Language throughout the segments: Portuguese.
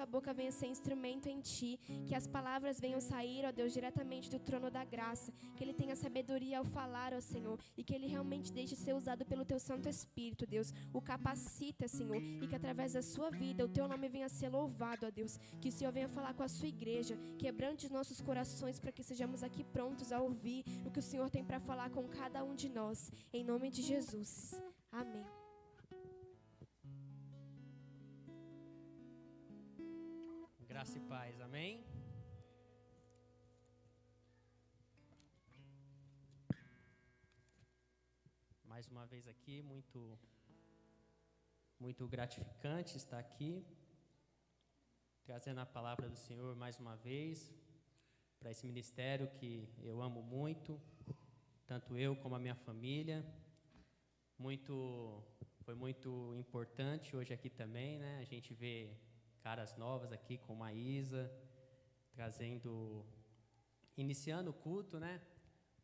boca venha ser instrumento em Ti, que as palavras venham sair, ó Deus, diretamente do trono da graça, que Ele tenha sabedoria ao falar, ó Senhor, e que Ele realmente deixe ser usado pelo Teu Santo Espírito, Deus, o capacita, Senhor, e que através da sua vida o Teu nome venha ser louvado, ó Deus, que o Senhor venha falar com a sua igreja, quebrante os nossos corações para que sejamos aqui prontos a ouvir o que o Senhor tem para falar com cada um de nós, em nome de Jesus, amém. Graça e paz, amém? Mais uma vez aqui, muito gratificante estar aqui, trazendo a palavra do Senhor mais uma vez, para esse ministério que eu amo muito, tanto eu como a minha família. Foi muito importante hoje aqui também, né? A gente vê caras novas aqui, como a Isa, iniciando o culto, né?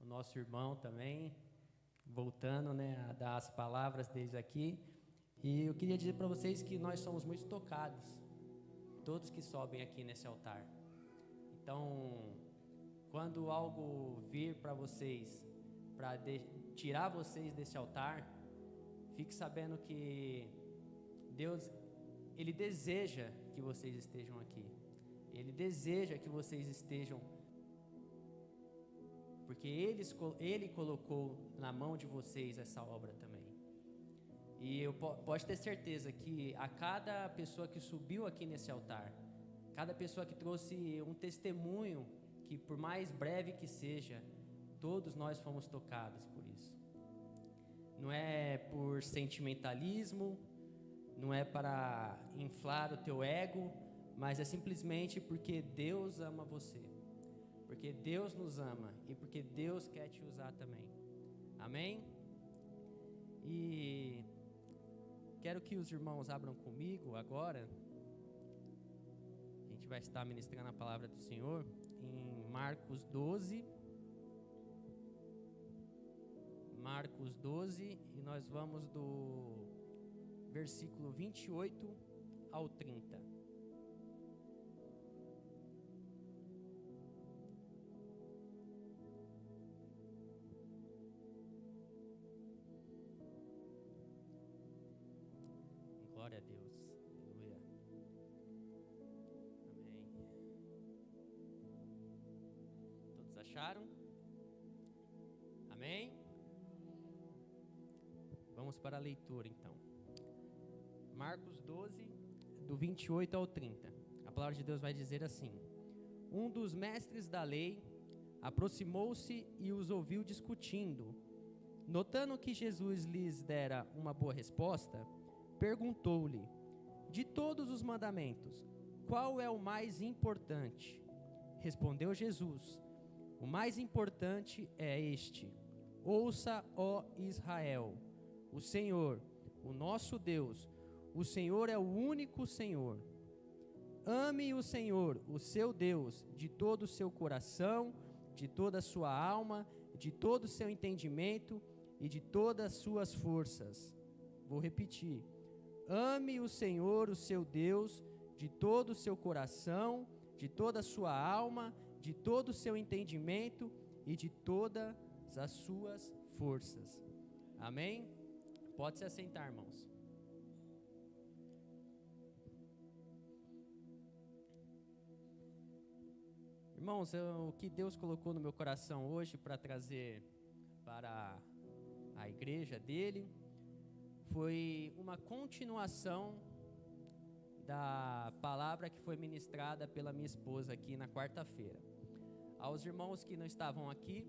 O nosso irmão também, voltando, né, a dar as palavras deles aqui. E eu queria dizer para vocês que nós somos muito tocados, todos que sobem aqui nesse altar. Então, quando algo vir para vocês, para tirar vocês desse altar, fique sabendo que Deus, Ele deseja que vocês estejam aqui. Ele deseja que vocês estejam, porque Ele colocou na mão de vocês essa obra também. E pode ter certeza que a cada pessoa que subiu aqui nesse altar, cada pessoa que trouxe um testemunho, que por mais breve que seja, todos nós fomos tocados por isso. Não é por sentimentalismo, não é para inflar o teu ego, mas é simplesmente porque Deus ama você, porque Deus nos ama e porque Deus quer te usar também. Amém? E quero que os irmãos abram comigo agora. A gente vai estar ministrando a palavra do Senhor em Marcos 12. Marcos 12, e nós vamos do versículo 28 ao 30. Glória a Deus. Aleluia. Amém. Todos acharam? Amém? Vamos para a leitura, então. Marcos 12, do 28 ao 30. A palavra de Deus vai dizer assim: Um dos mestres da lei aproximou-se e os ouviu discutindo. Notando que Jesus lhes dera uma boa resposta, perguntou-lhe: De todos os mandamentos, qual é o mais importante? Respondeu Jesus: O mais importante é este: Ouça, ó Israel, o Senhor, o nosso Deus, o Senhor é o único Senhor. Ame o Senhor, o seu Deus, de todo o seu coração, de toda a sua alma, de todo o seu entendimento e de todas as suas forças. Vou repetir. Ame o Senhor, o seu Deus, de todo o seu coração, de toda a sua alma, de todo o seu entendimento e de todas as suas forças. Amém? Pode se assentar, irmãos. Irmãos, o que Deus colocou no meu coração hoje para trazer para a igreja dele foi uma continuação da palavra que foi ministrada pela minha esposa aqui na quarta-feira. Aos irmãos que não estavam aqui,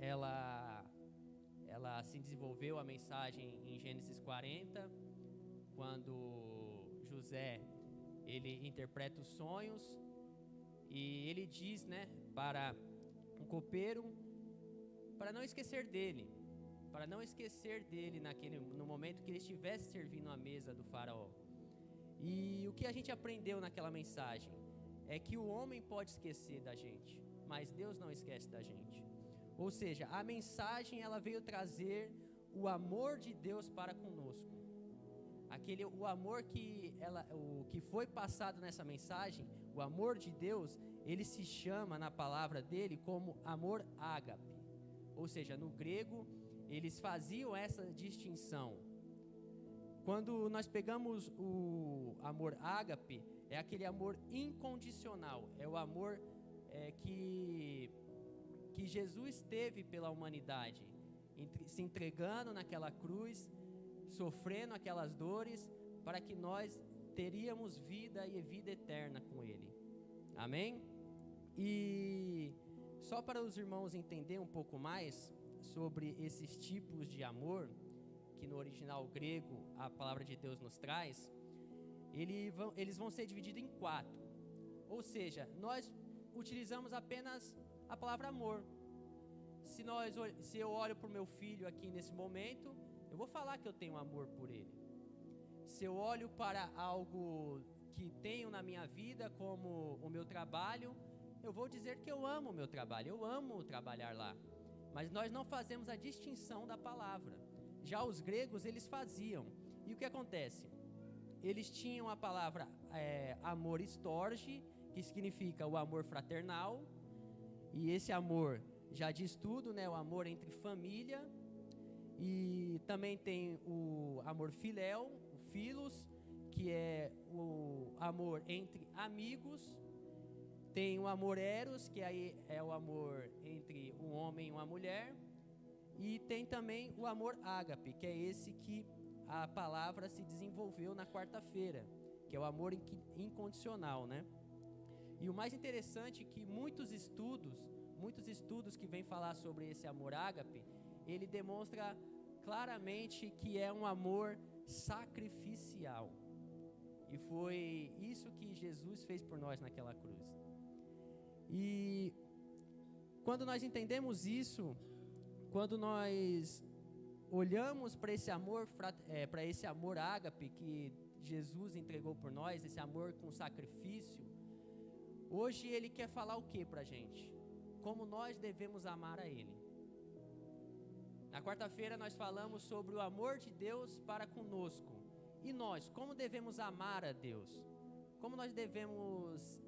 ela se desenvolveu a mensagem em Gênesis 40, quando José, ele interpreta os sonhos e ele diz, né, para um copeiro, para não esquecer dele no momento que ele estivesse servindo à mesa do faraó. E o que a gente aprendeu naquela mensagem é que o homem pode esquecer da gente, mas Deus não esquece da gente. Ou seja, a mensagem ela veio trazer o amor de Deus para conosco. o amor o que foi passado nessa mensagem, o amor de Deus, ele se chama na palavra dele como amor ágape. Ou seja, no grego, eles faziam essa distinção. Quando nós pegamos o amor ágape, é aquele amor incondicional, é o amor que Jesus teve pela humanidade, se entregando naquela cruz, sofrendo aquelas dores, para que nós teríamos vida e vida eterna com Ele. Amém? E só para os irmãos entenderem um pouco mais sobre esses tipos de amor, que no original grego a palavra de Deus nos traz, eles vão ser divididos em 4. Ou seja, nós utilizamos apenas a palavra amor. Se eu olho para o meu filho aqui nesse momento, eu vou falar que eu tenho amor por ele. Se eu olho para algo que tenho na minha vida, como o meu trabalho, eu vou dizer que eu amo o meu trabalho, eu amo trabalhar lá. Mas nós não fazemos a distinção da palavra. Já os gregos, eles faziam. E o que acontece? Eles tinham a palavra amor storge, que significa o amor fraternal. E esse amor já diz tudo, né? O amor entre família. E também tem o amor filéu, o philos, que é o amor entre amigos. Tem o amor eros, que aí é o amor entre um homem e uma mulher. E tem também o amor ágape, que é esse que a palavra se desenvolveu na quarta-feira, que é o amor incondicional, né? E o mais interessante é que muitos estudos que vêm falar sobre esse amor ágape, ele demonstra claramente que é um amor sacrificial. E foi isso que Jesus fez por nós naquela cruz. E quando nós entendemos isso, quando nós olhamos para esse amor ágape que Jesus entregou por nós, esse amor com sacrifício, hoje ele quer falar o que para a gente? Como nós devemos amar a Ele. Na quarta-feira nós falamos sobre o amor de Deus para conosco. E nós, como devemos amar a Deus? Como nós devemos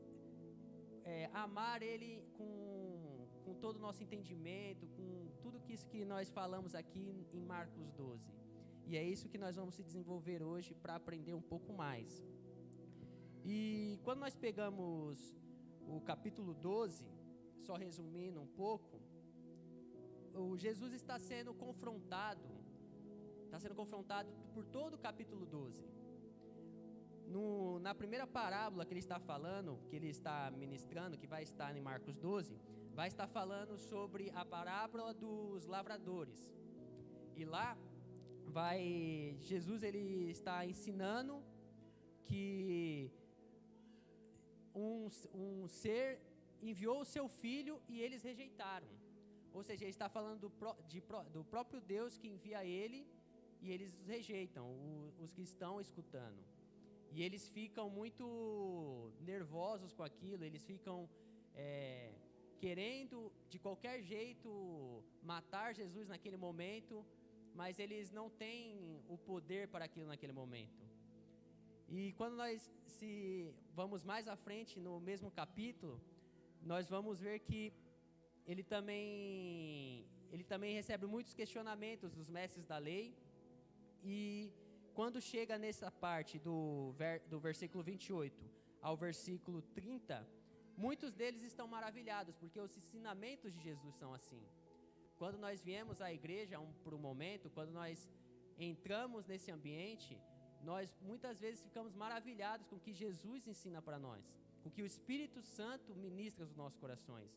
amar Ele com todo o nosso entendimento, com tudo isso que nós falamos aqui em Marcos 12. E é isso que nós vamos se desenvolver hoje para aprender um pouco mais. E quando nós pegamos o capítulo 12, só resumindo um pouco, o Jesus está sendo confrontado por todo o capítulo 12. Na primeira parábola que ele está falando, que ele está ministrando, que vai estar em Marcos 12, vai estar falando sobre a parábola dos lavradores. E lá Jesus ele está ensinando que um ser enviou o seu filho e eles rejeitaram. Ou seja, ele está falando do próprio Deus que envia ele e eles rejeitam, os que estão escutando. E eles ficam muito nervosos com aquilo, eles ficam querendo de qualquer jeito matar Jesus naquele momento, mas eles não têm o poder para aquilo naquele momento. E quando nós vamos mais à frente no mesmo capítulo, nós vamos ver que ele também recebe muitos questionamentos dos mestres da lei. E quando chega nessa parte do versículo 28 ao versículo 30, muitos deles estão maravilhados, porque os ensinamentos de Jesus são assim. Quando nós viemos à igreja por um momento, quando nós entramos nesse ambiente, nós muitas vezes ficamos maravilhados com o que Jesus ensina para nós, com o que o Espírito Santo ministra nos nossos corações.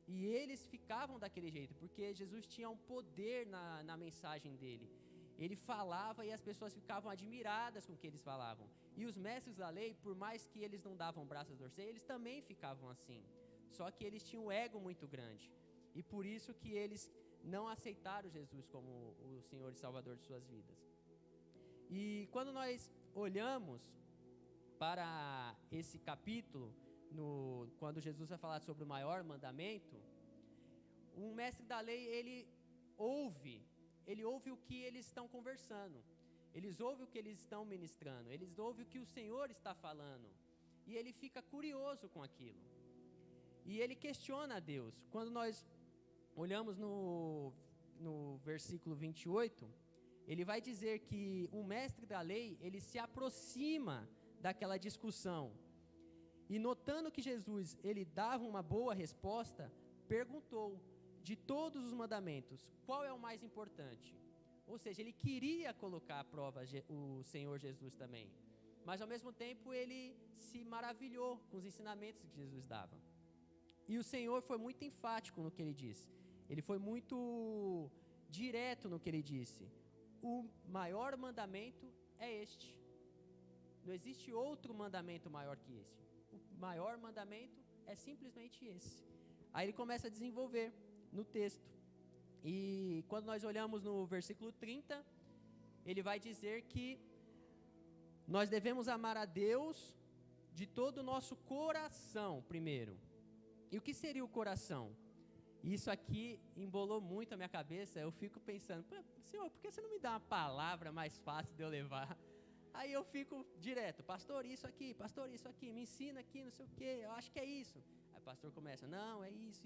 E eles ficavam daquele jeito, porque Jesus tinha um poder na mensagem dele. Ele falava e as pessoas ficavam admiradas com o que eles falavam. E os mestres da lei, por mais que eles não davam braços a torcer, eles também ficavam assim. Só que eles tinham um ego muito grande. E por isso que eles não aceitaram Jesus como o Senhor e Salvador de suas vidas. E quando nós olhamos para esse capítulo, quando Jesus vai falar sobre o maior mandamento, um mestre da lei, ele ouve o que eles estão conversando. eles ouvem o que eles estão ministrando, eles ouvem o que o Senhor está falando, e ele fica curioso com aquilo. E ele questiona a Deus. Quando nós olhamos no versículo 28, ele vai dizer que o mestre da lei, ele se aproxima daquela discussão. E notando que Jesus, ele dava uma boa resposta, perguntou, de todos os mandamentos, qual é o mais importante? Ou seja, ele queria colocar à prova o Senhor Jesus também. Mas ao mesmo tempo ele se maravilhou com os ensinamentos que Jesus dava. E o Senhor foi muito enfático no que ele disse. Ele foi muito direto no que ele disse. O maior mandamento é este. Não existe outro mandamento maior que este. O maior mandamento é simplesmente esse. Aí ele começa a desenvolver no texto. E quando nós olhamos no versículo 30, ele vai dizer que nós devemos amar a Deus de todo o nosso coração, primeiro. E o que seria o coração? Isso aqui embolou muito a minha cabeça. Eu fico pensando, Senhor, por que você não me dá uma palavra mais fácil de eu levar? Aí eu fico direto, pastor, isso aqui, me ensina aqui, não sei o quê, eu acho que é isso. Aí o pastor começa, não, é isso.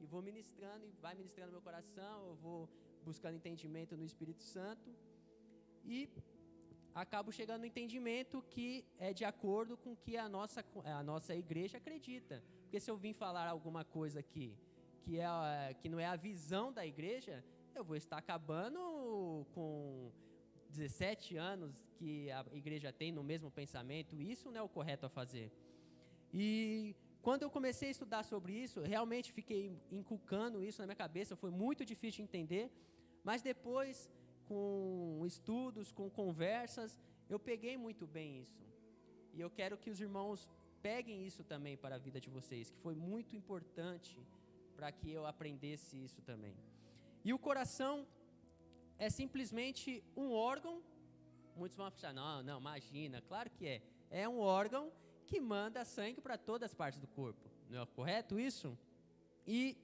E vou ministrando, e vai ministrando meu coração, eu vou buscando entendimento no Espírito Santo. E acabo chegando no entendimento que é de acordo com o que a nossa igreja acredita. Porque se eu vim falar alguma coisa aqui que não é a visão da igreja, eu vou estar acabando com 17 anos que a igreja tem no mesmo pensamento. Isso não é o correto a fazer. E quando eu comecei a estudar sobre isso, realmente fiquei inculcando isso na minha cabeça, foi muito difícil de entender, mas depois, com estudos, com conversas, eu peguei muito bem isso. E eu quero que os irmãos peguem isso também para a vida de vocês, que foi muito importante para que eu aprendesse isso também. E o coração é simplesmente um órgão. Muitos vão achar, não, imagina, claro que é. É um órgão que manda sangue para todas as partes do corpo. Não é correto isso? E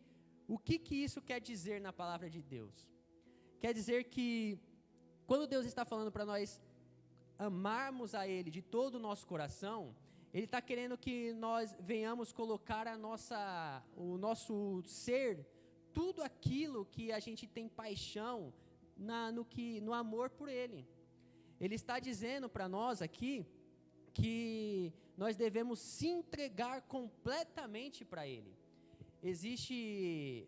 o que isso quer dizer na palavra de Deus? Quer dizer que quando Deus está falando para nós amarmos a Ele de todo o nosso coração, Ele está querendo que nós venhamos colocar o nosso ser, tudo aquilo que a gente tem paixão, no amor por Ele. Ele está dizendo para nós aqui que nós devemos se entregar completamente para Ele. Existe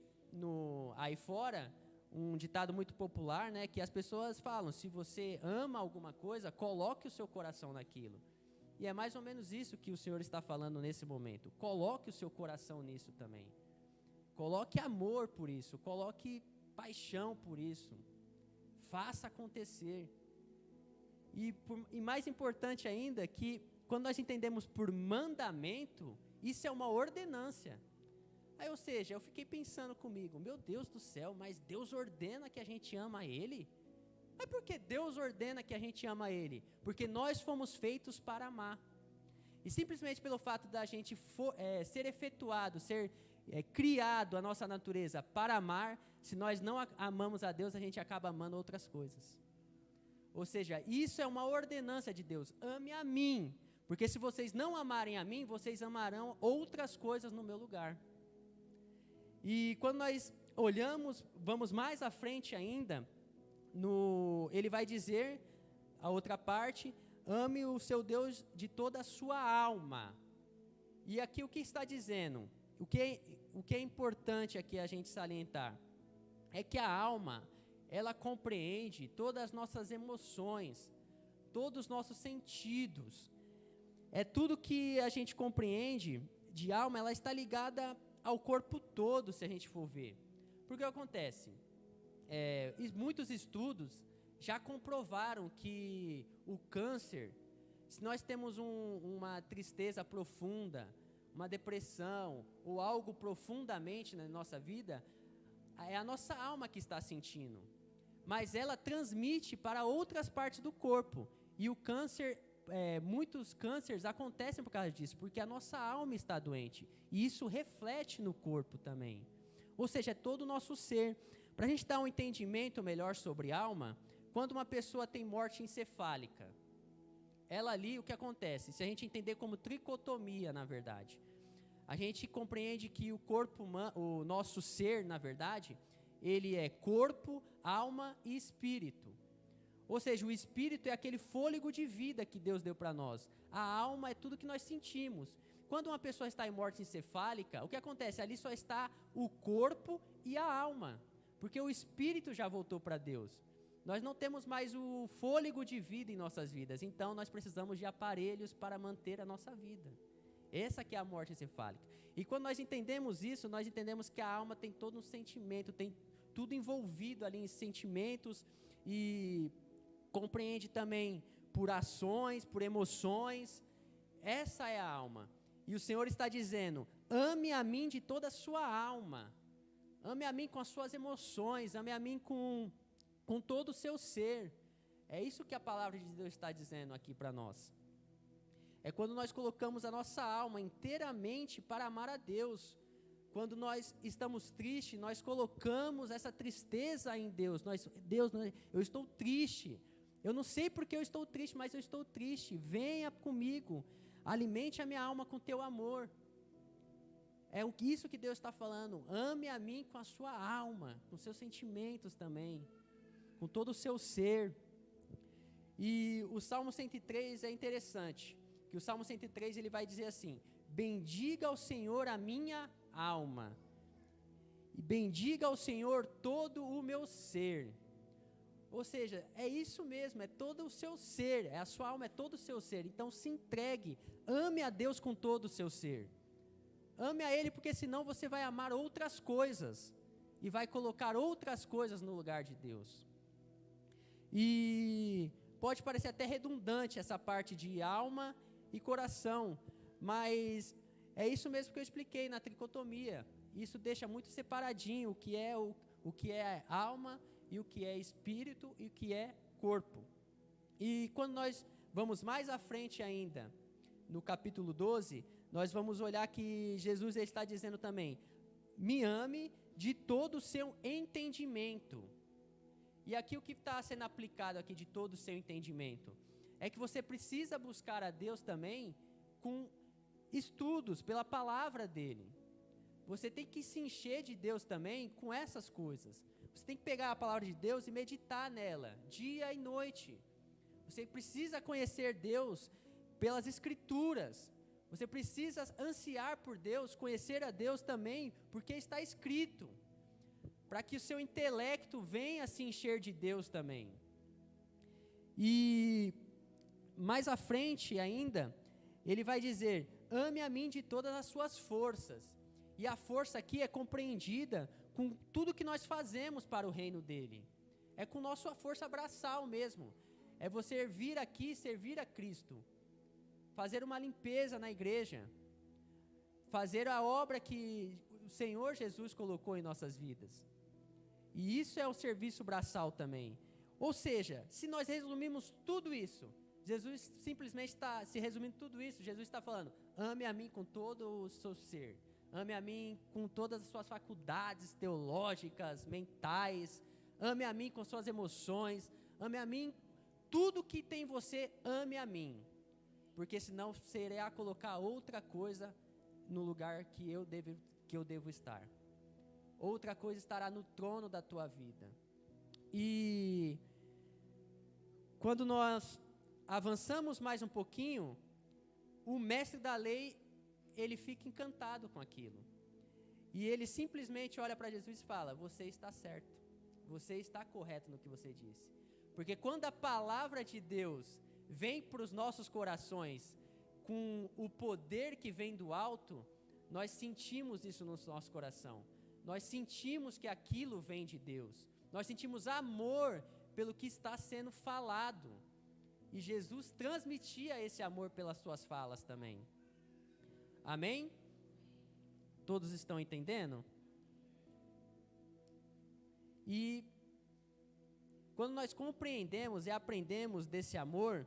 aí fora um ditado muito popular, né, que as pessoas falam, se você ama alguma coisa, coloque o seu coração naquilo. E é mais ou menos isso que o Senhor está falando nesse momento. Coloque o seu coração nisso também. Coloque amor por isso, coloque paixão por isso. Faça acontecer. E mais importante ainda, que quando nós entendemos por mandamento, isso é uma ordenância. Aí, ou seja, eu fiquei pensando comigo, meu Deus do céu, mas Deus ordena que a gente ama Ele? Mas por que Deus ordena que a gente ama Ele? Porque nós fomos feitos para amar. E simplesmente pelo fato da gente ser efetuado, ser criado a nossa natureza para amar, se nós não amamos a Deus, a gente acaba amando outras coisas. Ou seja, isso é uma ordenança de Deus. Ame a mim, porque se vocês não amarem a mim, vocês amarão outras coisas no meu lugar. E quando nós olhamos, vamos mais à frente ainda, ele vai dizer, a outra parte, ame o seu Deus de toda a sua alma. E aqui o que está dizendo? O que é importante aqui a gente salientar? É que a alma, ela compreende todas as nossas emoções, todos os nossos sentidos. É tudo que a gente compreende de alma, ela está ligada ao corpo todo, se a gente for ver. Porque acontece? Muitos estudos já comprovaram que o câncer, se nós temos uma tristeza profunda, uma depressão ou algo profundamente na nossa vida, é a nossa alma que está sentindo. Mas ela transmite para outras partes do corpo. E o câncer, muitos cânceres acontecem por causa disso, porque a nossa alma está doente. E isso reflete no corpo também. Ou seja, é todo o nosso ser. Para a gente dar um entendimento melhor sobre alma, quando uma pessoa tem morte encefálica, ela ali, o que acontece? Se a gente entender como tricotomia, na verdade, a gente compreende que o corpo humano, o nosso ser, na verdade, ele é corpo, alma e espírito. Ou seja, o espírito é aquele fôlego de vida que Deus deu para nós. A alma é tudo que nós sentimos. Quando uma pessoa está em morte encefálica, o que acontece? Ali só está o corpo e a alma, porque o espírito já voltou para Deus. Nós não temos mais o fôlego de vida em nossas vidas, então nós precisamos de aparelhos para manter a nossa vida. Essa que é a morte encefálica. E quando nós entendemos isso, nós entendemos que a alma tem todo um sentimento, tem tudo envolvido ali em sentimentos e compreende também por ações, por emoções. Essa é a alma. E o Senhor está dizendo: ame a mim de toda a sua alma. Ame a mim com as suas emoções, ame a mim com todo o seu ser. É isso que a palavra de Deus está dizendo aqui para nós. É quando nós colocamos a nossa alma inteiramente para amar a Deus. Quando nós estamos tristes, nós colocamos essa tristeza em Deus. Deus, eu estou triste. Eu não sei porque eu estou triste, mas eu estou triste. Venha comigo. Alimente a minha alma com teu amor. É isso que Deus está falando. Ame a mim com a sua alma, com seus sentimentos também, com todo o seu ser. E o Salmo 103 é interessante, que o Salmo 103 ele vai dizer assim: bendiga ao Senhor a minha alma, e bendiga ao Senhor todo o meu ser. Ou seja, é isso mesmo, é todo o seu ser, a sua alma é todo o seu ser. Então se entregue, ame a Deus com todo o seu ser. Ame a Ele, porque senão você vai amar outras coisas, e vai colocar outras coisas no lugar de Deus. E pode parecer até redundante essa parte de alma e coração, mas é isso mesmo que eu expliquei na tricotomia. Isso deixa muito separadinho o que é alma e o que é espírito e o que é corpo. E quando nós vamos mais à frente ainda, no capítulo 12, nós vamos olhar que Jesus está dizendo também: me ame de todo o seu entendimento. E aqui o que está sendo aplicado aqui de todo o seu entendimento é que você precisa buscar a Deus também com estudos pela palavra dele. Você tem que se encher de Deus também com essas coisas. Você tem que pegar a palavra de Deus e meditar nela, dia e noite. Você precisa conhecer Deus pelas Escrituras. Você precisa ansiar por Deus, conhecer a Deus também, porque está escrito, para que o seu intelecto venha se encher de Deus também. E mais à frente ainda, ele vai dizer: ame a mim de todas as suas forças. E a força aqui é compreendida com tudo que nós fazemos para o reino dele. É com nossa força braçal mesmo. É você vir aqui, servir a Cristo. Fazer uma limpeza na igreja. Fazer a obra que o Senhor Jesus colocou em nossas vidas. E isso é o serviço braçal também. Ou seja, se nós resumirmos tudo isso, Jesus simplesmente está se resumindo tudo isso. Jesus está falando: ame a mim com todo o seu ser. Ame a mim com todas as suas faculdades teológicas, mentais. Ame a mim com suas emoções. Ame a mim, tudo que tem em você, ame a mim. Porque senão serei a colocar outra coisa no lugar que eu devo estar. Outra coisa estará no trono da tua vida. E quando nós avançamos mais um pouquinho, o mestre da lei, ele fica encantado com aquilo. E ele simplesmente olha para Jesus e fala: você está certo, você está correto no que você disse. Porque quando a palavra de Deus vem para os nossos corações com o poder que vem do alto, nós sentimos isso no nosso coração. Nós sentimos que aquilo vem de Deus. Nós sentimos amor pelo que está sendo falado. E Jesus transmitia esse amor pelas suas falas também. Amém? Todos estão entendendo? E quando nós compreendemos e aprendemos desse amor,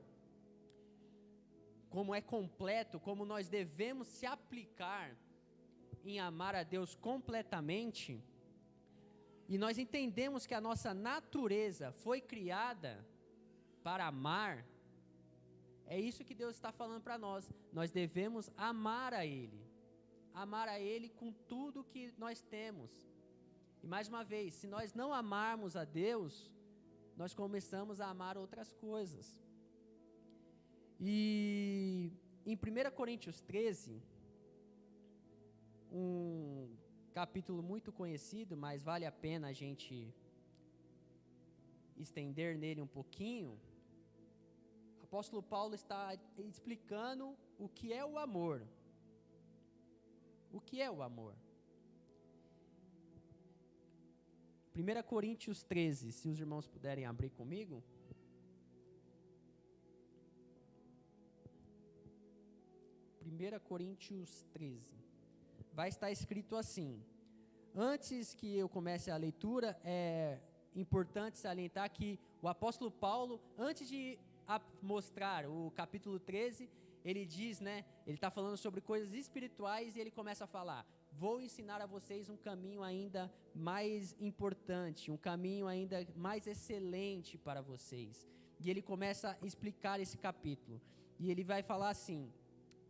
como é completo, como nós devemos se aplicar em amar a Deus completamente, e nós entendemos que a nossa natureza foi criada para amar, é isso que Deus está falando para nós. Nós devemos amar a Ele com tudo que nós temos. E mais uma vez, se nós não amarmos a Deus, nós começamos a amar outras coisas. E em 1 Coríntios 13, um capítulo muito conhecido, mas vale a pena a gente estender nele um pouquinho, o apóstolo Paulo está explicando o que é o amor. O que é o amor? 1 Coríntios 13, se os irmãos puderem abrir comigo. Coríntios 13. Vai estar escrito assim. Antes que eu comece a leitura, é importante salientar que o apóstolo Paulo, antes de mostrar o capítulo 13, ele diz, ele está falando sobre coisas espirituais e ele começa a falar: vou ensinar a vocês um caminho ainda mais importante, um caminho ainda mais excelente para vocês. E ele começa a explicar esse capítulo. E ele vai falar assim: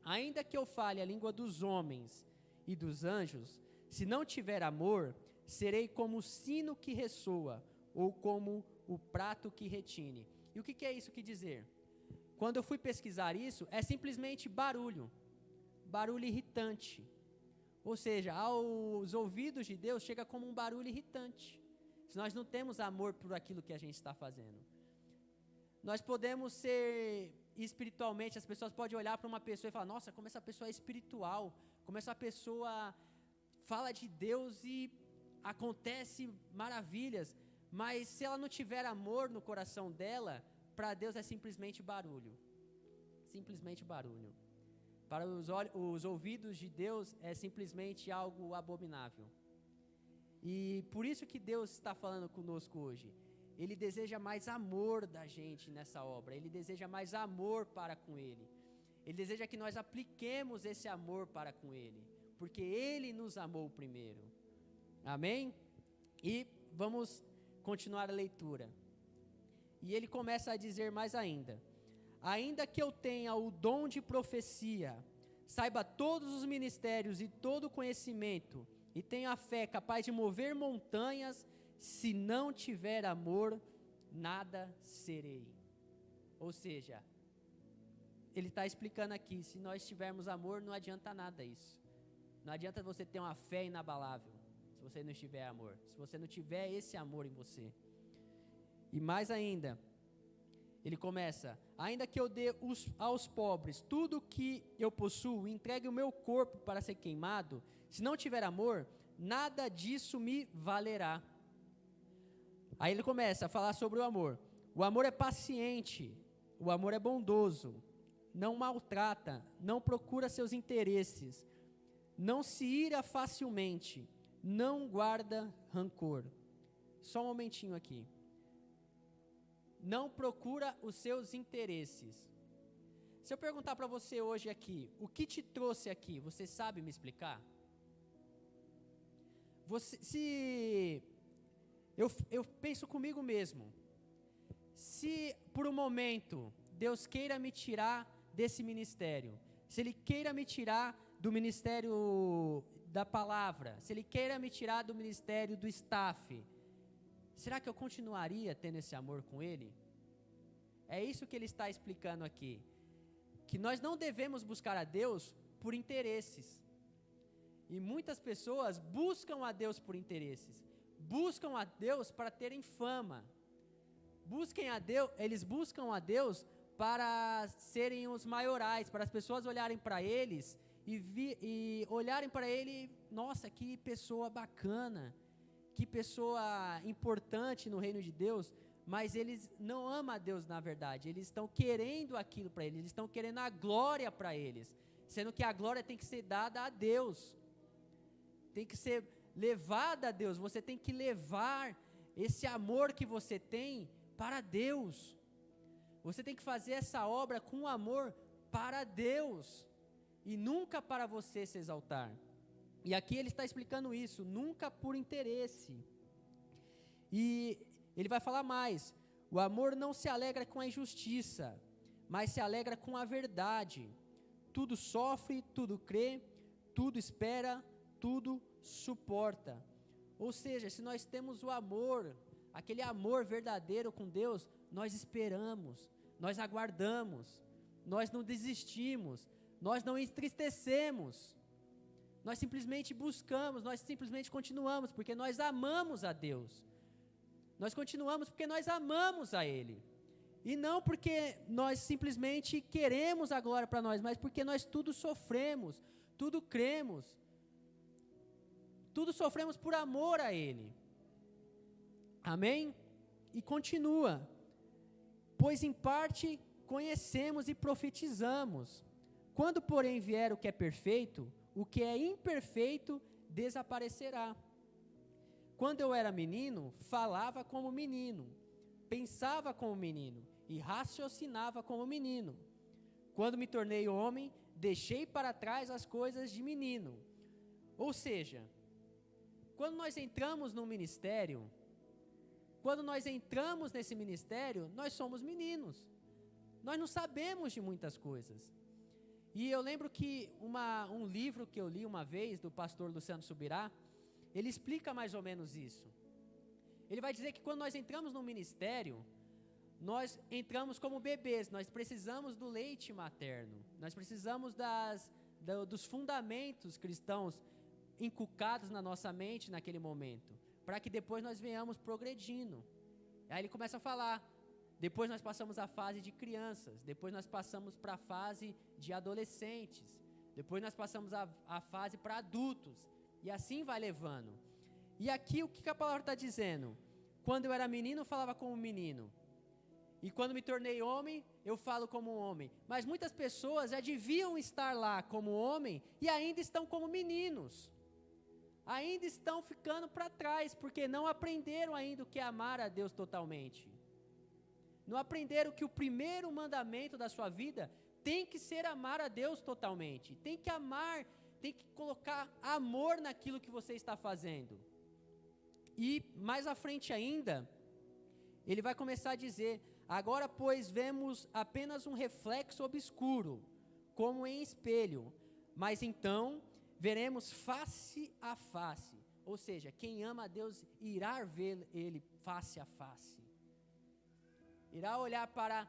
ainda que eu fale a língua dos homens e dos anjos, se não tiver amor, serei como o sino que ressoa, ou como o prato que retine. E o que é isso que dizer? Quando eu fui pesquisar isso, é simplesmente barulho irritante. Ou seja, aos ouvidos de Deus chega como um barulho irritante. Se nós não temos amor por aquilo que a gente está fazendo. Nós podemos ser espiritualmente, as pessoas podem olhar para uma pessoa e falar: nossa, como essa pessoa é espiritual, como essa pessoa fala de Deus e acontece maravilhas. Mas se ela não tiver amor no coração dela, para Deus é simplesmente barulho. Simplesmente barulho. Para os ouvidos de Deus é simplesmente algo abominável. E por isso que Deus está falando conosco hoje. Ele deseja mais amor da gente nessa obra. Ele deseja mais amor para com Ele. Ele deseja que nós apliquemos esse amor para com Ele. Porque Ele nos amou primeiro. Amém? E vamos continuar a leitura. E ele começa a dizer mais ainda: ainda que eu tenha o dom de profecia, saiba todos os ministérios e todo o conhecimento, e tenha a fé capaz de mover montanhas, se não tiver amor, nada serei. Ou seja, ele está explicando aqui, se nós tivermos amor, não adianta nada isso. Não adianta você ter uma fé inabalável, se você não tiver amor, se você não tiver esse amor em você. E mais ainda, ele começa: ainda que eu dê aos pobres tudo o que eu possuo, entregue o meu corpo para ser queimado, se não tiver amor, nada disso me valerá. Aí ele começa a falar sobre o amor. O amor é paciente, o amor é bondoso, não maltrata, não procura seus interesses, não se ira facilmente, não guarda rancor. Só um momentinho aqui. Não procura os seus interesses. Se eu perguntar para você hoje aqui, o que te trouxe aqui, você sabe me explicar? Eu penso comigo mesmo, se por um momento Deus queira me tirar desse ministério, se Ele queira me tirar do ministério da palavra, se Ele queira me tirar do ministério do staff, será que eu continuaria tendo esse amor com Ele? É isso que ele está explicando aqui. Que nós não devemos buscar a Deus por interesses. E muitas pessoas buscam a Deus por interesses. Buscam a Deus para terem fama. Eles buscam a Deus para serem os maiorais, para as pessoas olharem para eles e olharem para ele: nossa, que pessoa bacana, que pessoa importante no reino de Deus. Mas eles não amam a Deus na verdade, eles estão querendo aquilo para eles estão querendo a glória para eles, sendo que a glória tem que ser dada a Deus, tem que ser levada a Deus, você tem que levar esse amor que você tem para Deus, você tem que fazer essa obra com amor para Deus, e nunca para você se exaltar. E aqui ele está explicando isso, nunca por interesse. E ele vai falar mais: o amor não se alegra com a injustiça, mas se alegra com a verdade. Tudo sofre, tudo crê, tudo espera, tudo suporta. Ou seja, se nós temos o amor, aquele amor verdadeiro com Deus, nós esperamos, nós aguardamos, nós não desistimos, nós não entristecemos, nós simplesmente buscamos, nós simplesmente continuamos, porque nós amamos a Deus. Nós continuamos porque nós amamos a Ele. E não porque nós simplesmente queremos a glória para nós, mas porque nós tudo sofremos, tudo cremos, tudo sofremos por amor a Ele. Amém? E continua: pois em parte conhecemos e profetizamos. Quando, porém, vier o que é perfeito, o que é imperfeito desaparecerá. Quando eu era menino, falava como menino, pensava como menino e raciocinava como menino. Quando me tornei homem, deixei para trás as coisas de menino. Ou seja, quando nós entramos no ministério, quando nós entramos nesse ministério, nós somos meninos. Nós não sabemos de muitas coisas. E eu lembro que um livro que eu li uma vez, do pastor Luciano Subirá, ele explica mais ou menos isso. Ele vai dizer que quando nós entramos no ministério, nós entramos como bebês, nós precisamos do leite materno, nós precisamos dos fundamentos cristãos inculcados na nossa mente naquele momento, para que depois nós venhamos progredindo. Aí ele começa a falar, depois nós passamos a fase de crianças, depois nós passamos para a fase de adolescentes, depois nós passamos a fase para adultos, e assim vai levando. E aqui o que a palavra está dizendo? Quando eu era menino, eu falava como menino, e quando me tornei homem, eu falo como homem. Mas muitas pessoas já deviam estar lá como homem, e ainda estão como meninos, ainda estão ficando para trás, porque não aprenderam ainda o que é amar a Deus totalmente. Não aprenderam que o primeiro mandamento da sua vida tem que ser amar a Deus totalmente. Tem que amar, tem que colocar amor naquilo que você está fazendo. E mais à frente ainda, ele vai começar a dizer: agora, pois, vemos apenas um reflexo obscuro, como em espelho, mas então veremos face a face. Ou seja, quem ama a Deus irá ver Ele face a face. Irá olhar para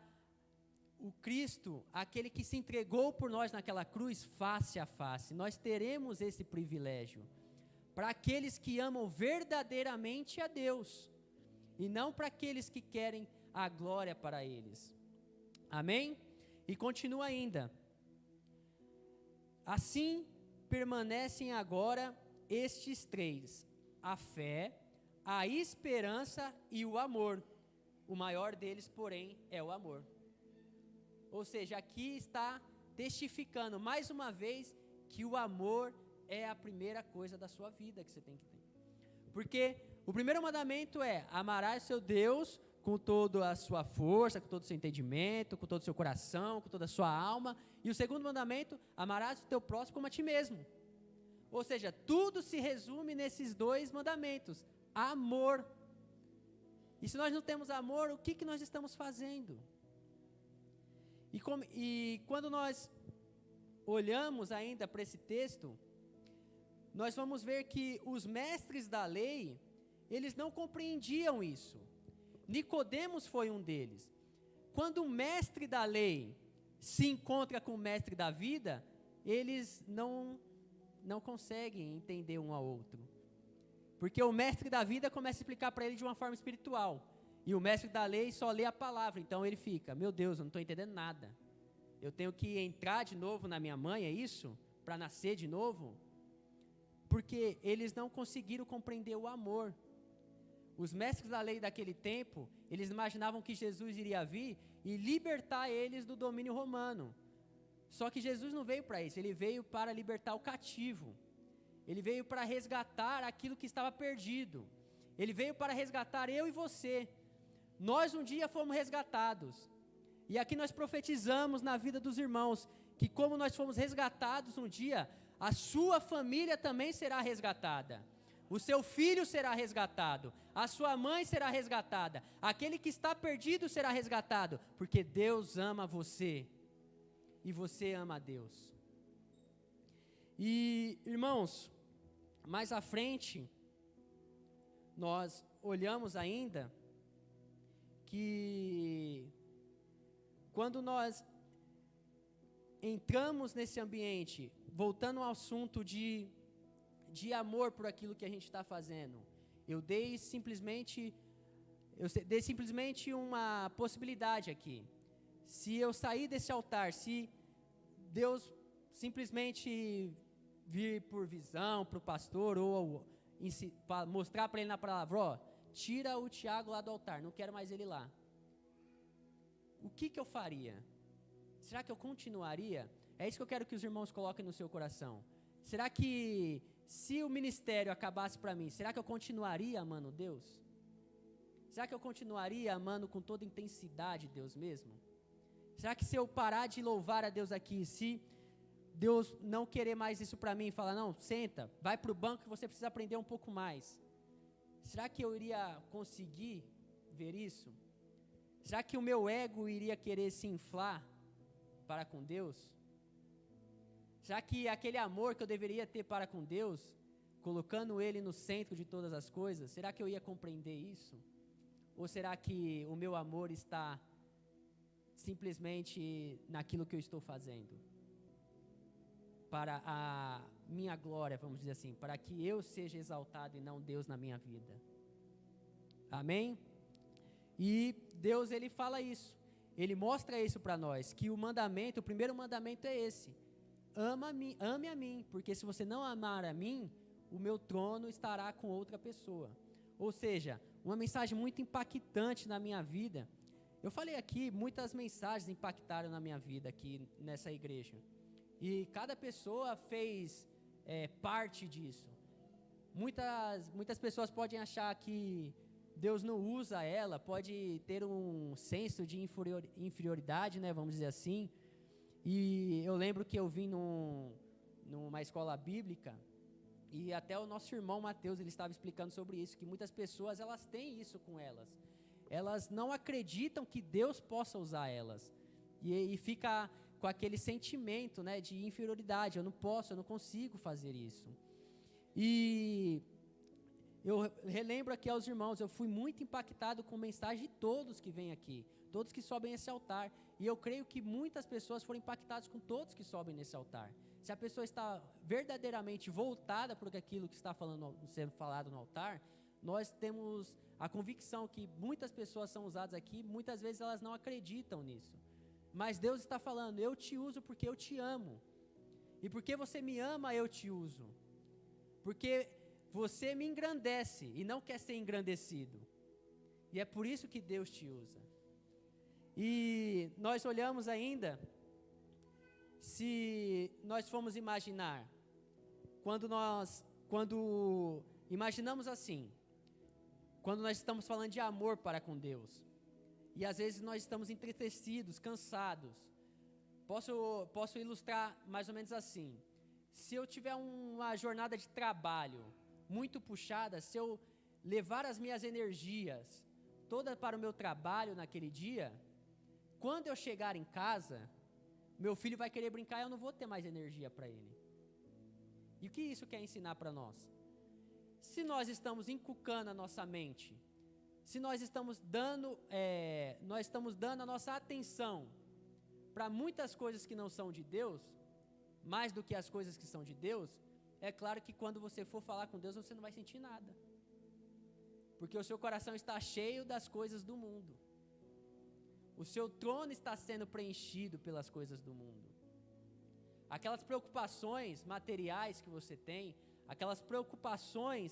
o Cristo, aquele que se entregou por nós naquela cruz, face a face. Nós teremos esse privilégio para aqueles que amam verdadeiramente a Deus, e não para aqueles que querem a glória para eles. Amém? E continua ainda: assim permanecem agora estes três: a fé, a esperança e o amor. O maior deles, porém, é o amor. Ou seja, aqui está testificando mais uma vez que o amor é a primeira coisa da sua vida que você tem que ter. Porque o primeiro mandamento é: amarás seu Deus com toda a sua força, com todo o seu entendimento, com todo o seu coração, com toda a sua alma. E o segundo mandamento: amarás o teu próximo como a ti mesmo. Ou seja, tudo se resume nesses dois mandamentos: amor. E se nós não temos amor, o que nós estamos fazendo? E quando nós olhamos ainda para esse texto, nós vamos ver que os mestres da lei, eles não compreendiam isso. Nicodemos foi um deles. Quando o mestre da lei se encontra com o mestre da vida, eles não conseguem entender um ao outro. Porque o mestre da vida começa a explicar para ele de uma forma espiritual, e o mestre da lei só lê a palavra. Então ele fica: meu Deus, eu não estou entendendo nada. Eu tenho que entrar de novo na minha mãe, é isso? Para nascer de novo? Porque eles não conseguiram compreender o amor. Os mestres da lei daquele tempo, eles imaginavam que Jesus iria vir e libertar eles do domínio romano. Só que Jesus não veio para isso, ele veio para libertar o cativo. Ele veio para resgatar aquilo que estava perdido. Ele veio para resgatar eu e você. Nós um dia fomos resgatados. E aqui nós profetizamos na vida dos irmãos que, como nós fomos resgatados um dia, a sua família também será resgatada. o seu filho será resgatado, a sua mãe será resgatada, aquele que está perdido será resgatado, porque Deus ama você e você ama a Deus. E, irmãos, mais à frente, nós olhamos ainda que quando nós entramos nesse ambiente, voltando ao assunto de amor por aquilo que a gente está fazendo, eu dei simplesmente uma possibilidade aqui. Se eu sair desse altar, se Deus simplesmente vir por visão para o pastor ou mostrar para ele na palavra, ó, tira o Tiago lá do altar, não quero mais ele lá. O que eu faria? Será que eu continuaria? É isso que eu quero que os irmãos coloquem no seu coração. Será que se o ministério acabasse para mim, será que eu continuaria amando Deus? Será que eu continuaria amando com toda intensidade Deus mesmo? Será que se eu parar de louvar a Deus aqui, se Deus não querer mais isso para mim, falar, não, senta, vai para o banco que você precisa aprender um pouco mais. Será que eu iria conseguir ver isso? Será que o meu ego iria querer se inflar para com Deus? Será que aquele amor que eu deveria ter para com Deus, colocando Ele no centro de todas as coisas, será que eu ia compreender isso? Ou será que o meu amor está simplesmente naquilo que eu estou fazendo? Para a minha glória, vamos dizer assim, para que eu seja exaltado e não Deus na minha vida. Amém? E Deus, Ele fala isso, Ele mostra isso para nós, que o primeiro mandamento é esse, ame a mim, porque se você não amar a mim, o meu trono estará com outra pessoa. Ou seja, uma mensagem muito impactante na minha vida. Eu falei aqui, muitas mensagens impactaram na minha vida aqui nessa igreja, e cada pessoa fez parte disso. Muitas pessoas podem achar que Deus não usa ela, pode ter um senso de inferioridade, né, vamos dizer assim. E eu lembro que eu vim numa escola bíblica, e até o nosso irmão Mateus, ele estava explicando sobre isso, que muitas pessoas, elas têm isso com elas. Elas não acreditam que Deus possa usar elas. E fica com aquele sentimento, né, de inferioridade, eu não consigo fazer isso. E eu relembro aqui aos irmãos, eu fui muito impactado com a mensagem de todos que vêm aqui, todos que sobem esse altar, e eu creio que muitas pessoas foram impactadas com todos que sobem nesse altar. Se a pessoa está verdadeiramente voltada por aquilo que está sendo falado no altar, nós temos a convicção que muitas pessoas são usadas aqui, muitas vezes elas não acreditam nisso. Mas Deus está falando, eu te uso porque eu te amo. E porque você me ama, eu te uso. Porque você me engrandece e não quer ser engrandecido. E é por isso que Deus te usa. E nós olhamos ainda, se nós formos imaginar, quando imaginamos assim, quando nós estamos falando de amor para com Deus, e às vezes nós estamos entristecidos, cansados. Posso ilustrar mais ou menos assim. Se eu tiver uma jornada de trabalho muito puxada, se eu levar as minhas energias todas para o meu trabalho naquele dia, quando eu chegar em casa, meu filho vai querer brincar e eu não vou ter mais energia para ele. E o que isso quer ensinar para nós? Se nós estamos inculcando a nossa mente, se nós estamos dando a nossa atenção para muitas coisas que não são de Deus, mais do que as coisas que são de Deus, é claro que quando você for falar com Deus, você não vai sentir nada. Porque o seu coração está cheio das coisas do mundo. O seu trono está sendo preenchido pelas coisas do mundo. Aquelas preocupações materiais que você tem, aquelas preocupações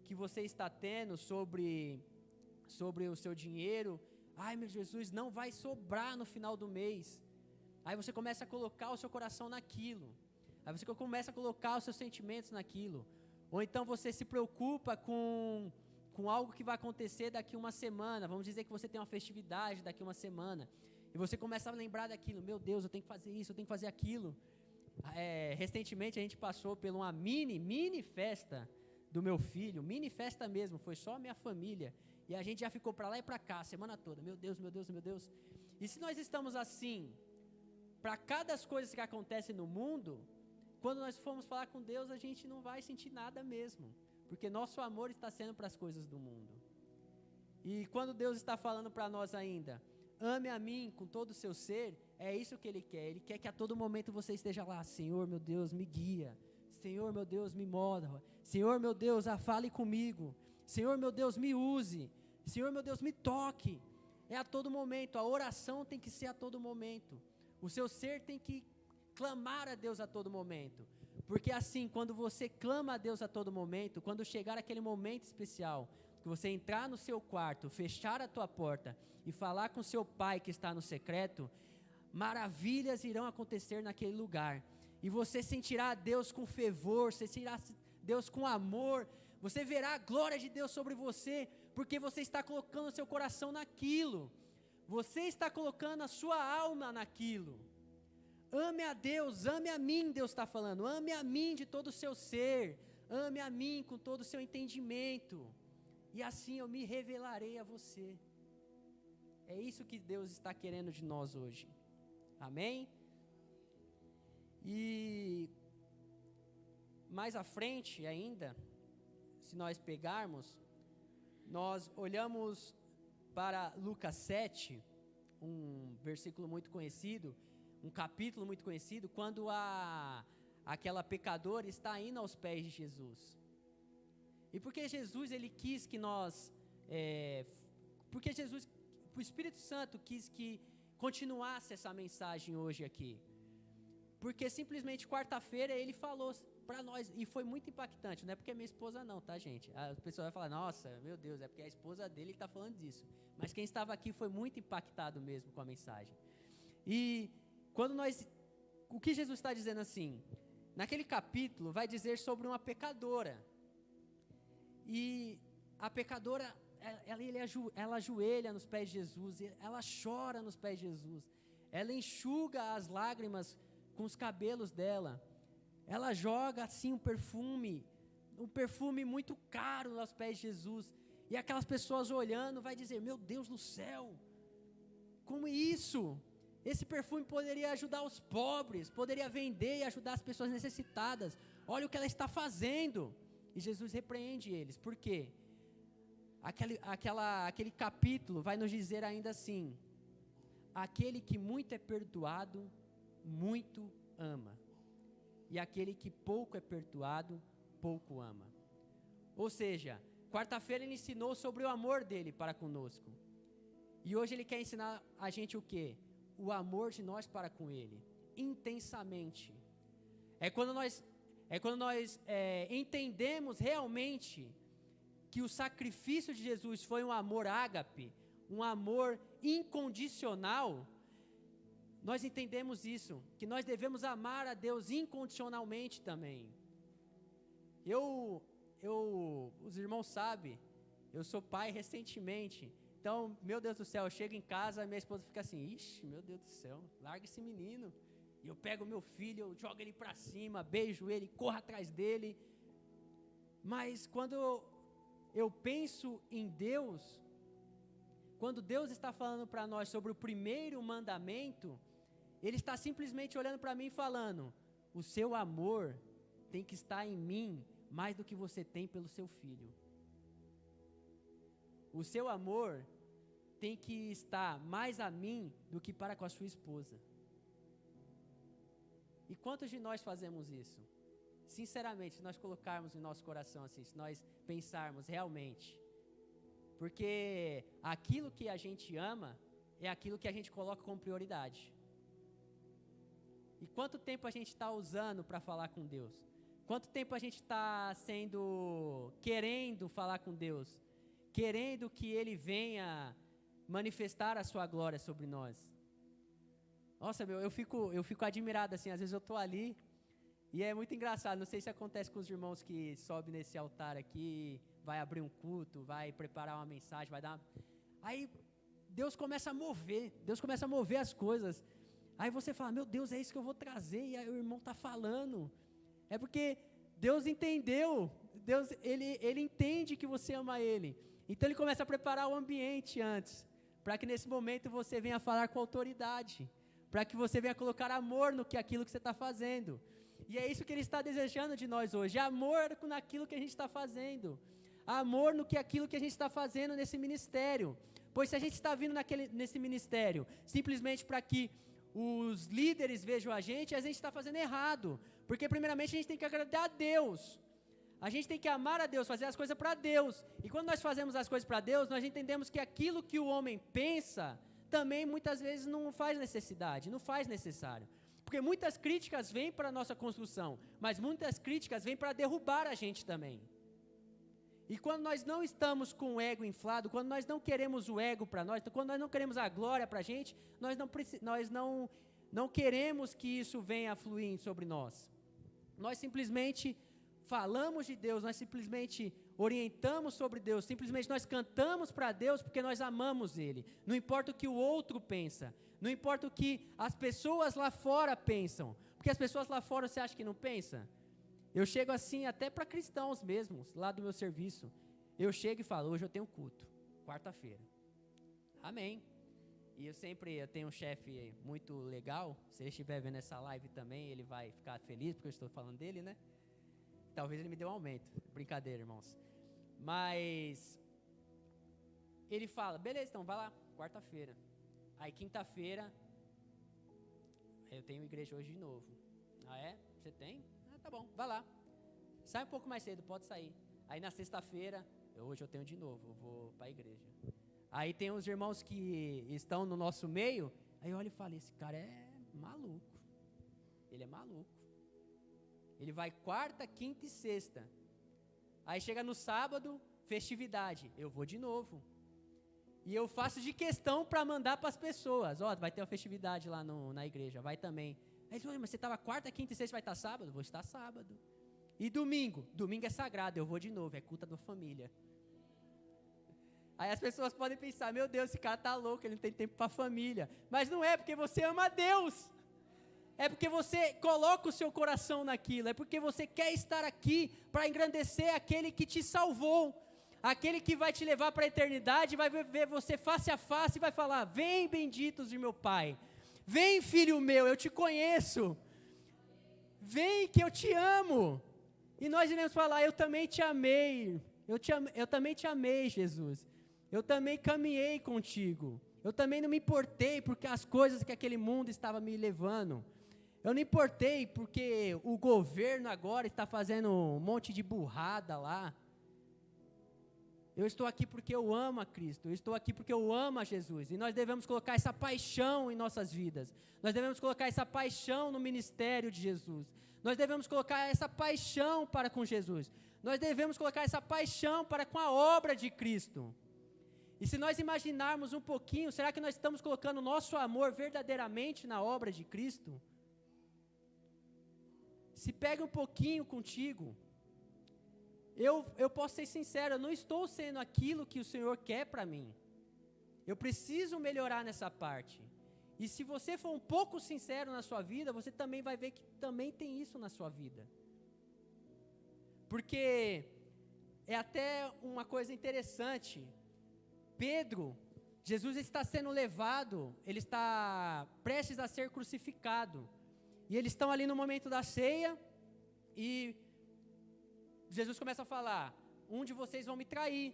que você está tendo sobre o seu dinheiro, ai meu Jesus, não vai sobrar no final do mês. Aí você começa a colocar o seu coração naquilo. Aí você começa a colocar os seus sentimentos naquilo. Ou então você se preocupa com algo que vai acontecer daqui uma semana. Vamos dizer que você tem uma festividade daqui uma semana. E você começa a lembrar daquilo. Meu Deus, eu tenho que fazer isso, eu tenho que fazer aquilo. Recentemente a gente passou por uma mini festa do meu filho, mini festa mesmo, foi só a minha família, e a gente já ficou para lá e para cá a semana toda, meu Deus, meu Deus, meu Deus. E se nós estamos assim, para cada das coisas que acontecem no mundo, quando nós formos falar com Deus, a gente não vai sentir nada mesmo, porque nosso amor está sendo para as coisas do mundo. E quando Deus está falando para nós ainda, ame a mim com todo o seu ser, é isso que Ele quer que a todo momento você esteja lá, Senhor meu Deus, me guia, Senhor meu Deus, me mova, Senhor meu Deus, fale comigo, Senhor meu Deus, me use, Senhor meu Deus, me toque. É a todo momento, a oração tem que ser a todo momento, o seu ser tem que clamar a Deus a todo momento, porque assim, quando você clama a Deus a todo momento, quando chegar aquele momento especial, que você entrar no seu quarto, fechar a tua porta e falar com seu pai que está no secreto, maravilhas irão acontecer naquele lugar, e você sentirá Deus com fervor, você sentirá Deus com amor, você verá a glória de Deus sobre você, porque você está colocando o seu coração naquilo, você está colocando a sua alma naquilo. Ame a Deus, ame a mim, Deus está falando, ame a mim de todo o seu ser, ame a mim com todo o seu entendimento, e assim eu me revelarei a você. É isso que Deus está querendo de nós hoje, amém? E mais à frente ainda, se nós pegarmos, nós olhamos para Lucas 7, um versículo muito conhecido, um capítulo muito conhecido, quando aquela pecadora está indo aos pés de Jesus. E porque Jesus, Ele quis que nós, porque Jesus, o Espírito Santo quis que continuasse essa mensagem hoje aqui, porque simplesmente quarta-feira Ele falou para nós, e foi muito impactante, não é porque é minha esposa não, tá gente, a pessoa vai falar, nossa, meu Deus, é porque a esposa dele está falando disso, mas quem estava aqui foi muito impactado mesmo com a mensagem. E quando o que Jesus está dizendo assim, naquele capítulo vai dizer sobre uma pecadora, e a pecadora, ela ajoelha nos pés de Jesus, ela chora nos pés de Jesus, ela enxuga as lágrimas com os cabelos dela, ela joga assim um perfume muito caro aos pés de Jesus, e aquelas pessoas olhando vai dizer, meu Deus do céu, como isso? Esse perfume poderia ajudar os pobres, poderia vender e ajudar as pessoas necessitadas, olha o que ela está fazendo. E Jesus repreende eles, por quê? Aquele capítulo vai nos dizer ainda assim, aquele que muito é perdoado, muito ama, e aquele que pouco é perdoado, pouco ama. Ou seja, quarta-feira Ele ensinou sobre o amor dele para conosco, e hoje Ele quer ensinar a gente o quê? O amor de nós para com Ele, intensamente. É quando nós entendemos realmente que o sacrifício de Jesus foi um amor ágape, um amor incondicional, nós entendemos isso, que nós devemos amar a Deus incondicionalmente também. Os irmãos sabem, eu sou pai recentemente, então, meu Deus do céu, eu chego em casa, minha esposa fica assim, ixi, meu Deus do céu, larga esse menino. E eu pego meu filho, eu jogo ele para cima, beijo ele, corro atrás dele. Mas quando eu penso em Deus, quando Deus está falando para nós sobre o primeiro mandamento, Ele está simplesmente olhando para mim e falando, o seu amor tem que estar em mim mais do que você tem pelo seu filho. O seu amor tem que estar mais a mim do que para com a sua esposa. E quantos de nós fazemos isso? Sinceramente, se nós colocarmos em nosso coração assim, se nós pensarmos realmente, porque aquilo que a gente ama é aquilo que a gente coloca como prioridade. E quanto tempo a gente está usando para falar com Deus? Quanto tempo a gente está querendo falar com Deus? Querendo que Ele venha manifestar a sua glória sobre nós? Nossa, eu fico admirado assim, às vezes eu estou ali, e é muito engraçado, não sei se acontece com os irmãos que sobem nesse altar aqui, vai abrir um culto, vai preparar uma mensagem, aí Deus começa a mover as coisas, aí você fala, meu Deus, é isso que eu vou trazer, e aí o irmão está falando, é porque Deus entendeu, Deus, ele entende que você ama Ele. Então Ele começa a preparar o ambiente antes, para que nesse momento você venha falar com autoridade, para que você venha colocar amor no que aquilo que você está fazendo. E é isso que Ele está desejando de nós hoje, amor naquilo que a gente está fazendo, amor no que aquilo que a gente está fazendo nesse ministério. Pois se a gente está vindo nesse ministério simplesmente para que os líderes vejam a gente está fazendo errado, porque primeiramente a gente tem que agradar a Deus, a gente tem que amar a Deus, fazer as coisas para Deus, e quando nós fazemos as coisas para Deus, nós entendemos que aquilo que o homem pensa, também muitas vezes não faz necessidade, não faz necessário, porque muitas críticas vêm para a nossa construção, mas muitas críticas vêm para derrubar a gente também. E quando nós não estamos com o ego inflado, quando nós não queremos o ego para nós, quando nós não queremos a glória para a gente, nós não queremos que isso venha a fluir sobre nós. Nós simplesmente falamos de Deus, nós simplesmente orientamos sobre Deus, simplesmente nós cantamos para Deus porque nós amamos Ele. Não importa o que o outro pensa, não importa o que as pessoas lá fora pensam, porque as pessoas lá fora você acha que não pensam? Eu chego assim até para cristãos mesmos, lá do meu serviço. Eu chego e falo, hoje eu tenho culto, quarta-feira. Amém. E eu tenho um chefe muito legal, se ele estiver vendo essa live também, ele vai ficar feliz, porque eu estou falando dele, né? Talvez ele me dê um aumento. Brincadeira, irmãos. Mas ele fala, beleza, então vai lá, quarta-feira. Aí quinta-feira, eu tenho igreja hoje de novo. Ah, é? Você tem? Tá bom, vai lá. Sai um pouco mais cedo, pode sair. Aí na sexta-feira, hoje eu tenho de novo, eu vou para a igreja. Aí tem uns irmãos que estão no nosso meio, aí eu olho e falo, esse cara é maluco. Ele é maluco. Ele vai quarta, quinta e sexta. Aí chega no sábado, festividade, eu vou de novo. E eu faço de questão para mandar para as pessoas, vai ter uma festividade lá na igreja, vai também. Aí ele falou, mas você estava quarta, quinta e sexta, vai estar sábado? Vou estar sábado. E domingo? Domingo é sagrado, eu vou de novo, é culto da família. Aí as pessoas podem pensar, meu Deus, esse cara está louco, ele não tem tempo para a família. Mas não é, porque você ama a Deus. É porque você coloca o seu coração naquilo, é porque você quer estar aqui para engrandecer aquele que te salvou. Aquele que vai te levar para a eternidade, vai ver você face a face e vai falar, vem benditos de meu Pai. Vem, filho meu, eu te conheço. Vem que eu te amo. E nós iremos falar, eu também te amei. Eu também te amei, Jesus. Eu também caminhei contigo. Eu também não me importei porque as coisas que aquele mundo estava me levando. Eu não importei porque o governo agora está fazendo um monte de burrada lá. Eu estou aqui porque eu amo a Cristo, eu estou aqui porque eu amo a Jesus, e nós devemos colocar essa paixão em nossas vidas, nós devemos colocar essa paixão no ministério de Jesus, nós devemos colocar essa paixão para com Jesus, nós devemos colocar essa paixão para com a obra de Cristo. E se nós imaginarmos um pouquinho, será que nós estamos colocando o nosso amor verdadeiramente na obra de Cristo? Se pega um pouquinho contigo. Eu posso ser sincero, eu não estou sendo aquilo que o Senhor quer para mim. Eu preciso melhorar nessa parte. E se você for um pouco sincero na sua vida, você também vai ver que também tem isso na sua vida. Porque é até uma coisa interessante. Pedro, Jesus está sendo levado, ele está prestes a ser crucificado. E eles estão ali no momento da ceia e Jesus começa a falar, um de vocês vão me trair.